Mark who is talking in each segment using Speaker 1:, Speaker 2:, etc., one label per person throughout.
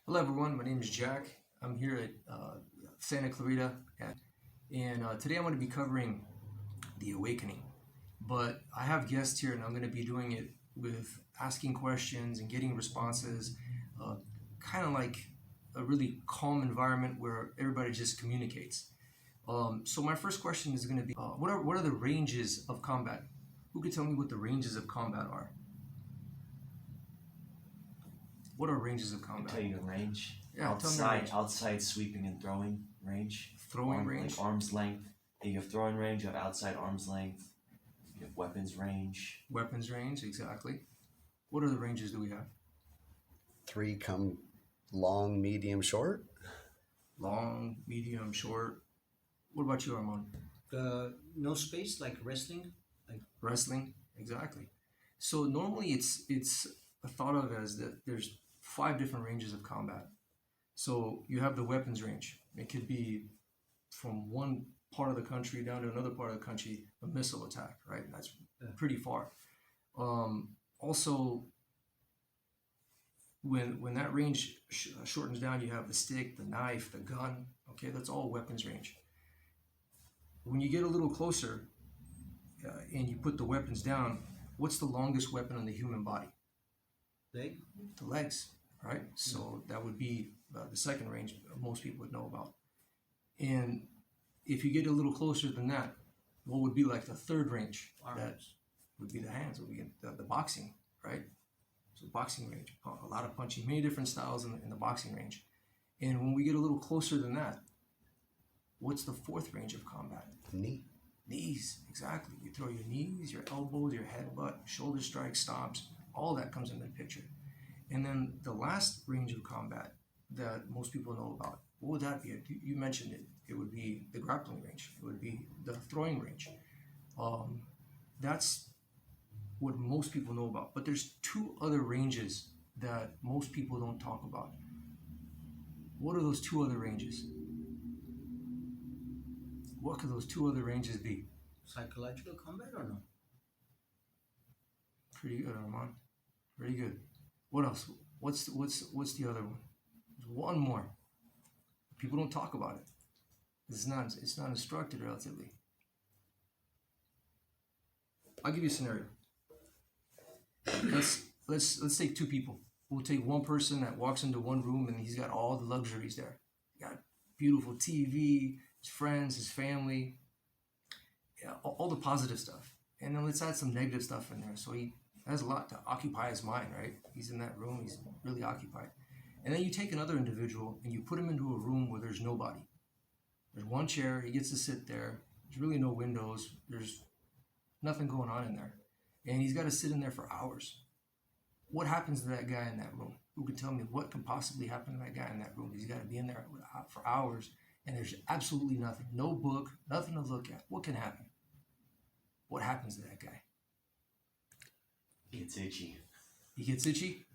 Speaker 1: Hello, everyone. My name is Jack. I'm here at Santa Clarita, and today I'm going to be covering the awakening. But I have guests here, and I'm going to be doing it with asking questions and getting responses, uh, kind of like a really calm environment where everybody just communicates. So my first question is going to be, what are the ranges of combat? Who could tell me what the ranges of combat are? What are ranges of
Speaker 2: I can
Speaker 1: combat?
Speaker 2: tell you the range.
Speaker 1: Yeah, tell me the range.
Speaker 2: Outside sweeping and throwing range.
Speaker 1: Throwing range.
Speaker 2: Like arm's length. You have throwing range, you have outside arm's length, you have weapons range.
Speaker 1: Weapons range, exactly. What other ranges do we have?
Speaker 3: Three come long, medium, short.
Speaker 1: Long, medium, short. What about you, Armand?
Speaker 4: No space like wrestling. Like
Speaker 1: Wrestling, exactly. So normally it's thought of as that there's five different ranges of combat. So you have the weapons range. It could be from one part of the country down to another part of the country, a missile attack, right? That's pretty far. Also, when that range shortens down, you have the stick, the knife, the gun. Okay, that's all weapons range. When you get a little closer and you put the weapons down, what's the longest weapon on the human body?
Speaker 4: leg.
Speaker 1: The legs, right? So that would be the second range most people would know about. And if you get a little closer than that, what would be like the third range? That
Speaker 4: Arms.
Speaker 1: would be the hands, would be the boxing, right? So boxing range, a lot of punching, many different styles in the boxing range. And when we get a little closer than that, what's the fourth range of combat?
Speaker 3: Knee.
Speaker 1: Knees, exactly. You throw your knees, your elbows, your headbutt, shoulder strikes, stomps, all that comes into the picture. And then the last range of combat that most people know about, what would that be? You mentioned it. It would be the grappling range. It would be the throwing range. That's what most people know about. But there's two other ranges that most people don't talk about. What are those two other ranges? What could those two other ranges be?
Speaker 4: Psychological combat or no?
Speaker 1: Pretty good, Armand. Pretty good. What else? What's the other one? There's one more. People don't talk about it. It's not instructed relatively. I'll give you a scenario. Let's take two people. We'll take one person that walks into one room and he's got all the luxuries there. He got beautiful TV, his friends, his family, yeah, all the positive stuff. And then let's add some negative stuff in there. So he has a lot to occupy his mind, right? He's in that room, he's really occupied. And then you take another individual and you put him into a room where there's nobody. There's one chair, he gets to sit there. There's really no windows. There's nothing going on in there. And he's got to sit in there for hours. What happens to that guy in that room? Who can tell me what can possibly happen to that guy in that room? He's got to be in there for hours and there's absolutely nothing. No book, nothing to look at. What can happen? What happens to that guy?
Speaker 2: He gets itchy.
Speaker 1: He gets itchy?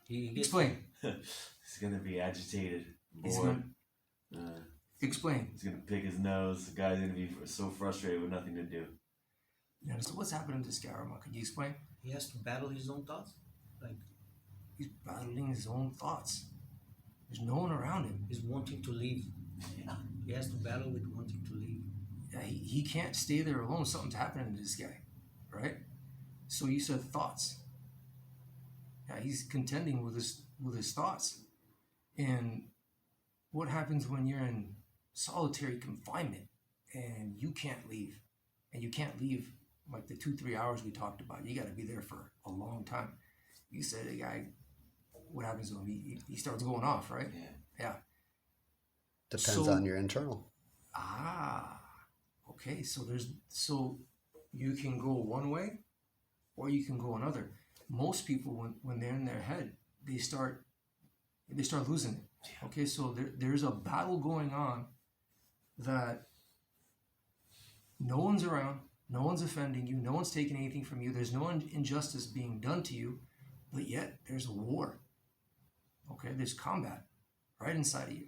Speaker 4: He gets
Speaker 1: Explain.
Speaker 2: He's gonna be agitated,
Speaker 1: He's
Speaker 2: bored.
Speaker 1: Explain.
Speaker 2: He's gonna pick his nose. The guy's gonna be so frustrated with nothing to do.
Speaker 1: Yeah, so what's happening to this guy, Armand? Can you explain?
Speaker 4: he has to battle his own thoughts. Like
Speaker 1: He's battling his own thoughts. There's no one around him.
Speaker 4: he's wanting to leave.
Speaker 2: Yeah.
Speaker 4: He has to battle with wanting to leave.
Speaker 1: Yeah, he can't stay there alone. Something's happening to this guy, right? So you said thoughts. Yeah, he's contending with his thoughts. And what happens when you're in solitary confinement and you can't leave? And you can't leave like the 2-3 hours we talked about. You got to be there for a long time. You said a guy, what happens to him? He starts going off, right?
Speaker 2: Yeah.
Speaker 1: Yeah.
Speaker 3: Depends
Speaker 1: So-
Speaker 3: on your internal.
Speaker 1: Okay. So you can go one way, or you can go another. Most people, when they're in their head, they start losing it. Okay, so there's a battle going on that no one's around, no one's offending you, no one's taking anything from you, there's no injustice being done to you, but yet there's a war. Okay, there's combat right inside of you.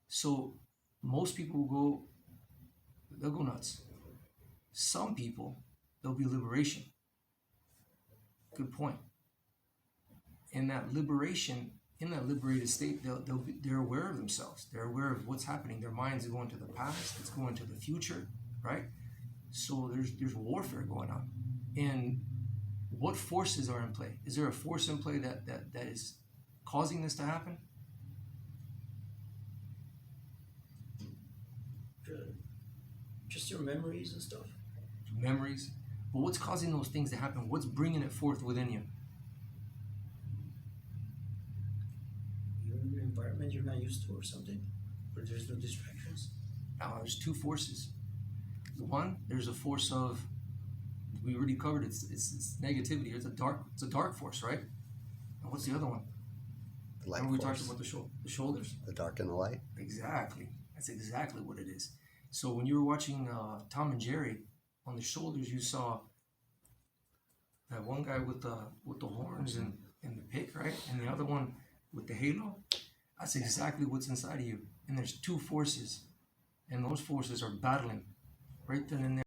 Speaker 1: So most people they'll go nuts. Some people, there'll be liberation. Good point. And that liberation in that liberated state, they're aware of themselves. They're aware of what's happening. Their minds are going to the past. It's going to the future, right? So there's warfare going on, and what forces are in play? Is there a force in play that is causing this to happen?
Speaker 4: Just your memories and stuff.
Speaker 1: Memories. But what's causing those things to happen? What's bringing it forth within you?
Speaker 4: You're in an environment you're not used to or something, where there's no distractions.
Speaker 1: Now, there's two forces. One, there's a force of, we already covered it's negativity. It's a dark force, right? And what's the other one?
Speaker 3: The light
Speaker 1: Remember we
Speaker 3: force,
Speaker 1: talked about the shoulders?
Speaker 3: the dark and the light.
Speaker 1: Exactly. That's exactly what it is. So when you were watching Tom and Jerry, on the shoulders you saw that one guy with the horns and the pick, right? And the other one with the halo. That's exactly what's inside of you. And there's two forces, and those forces are battling right then and there.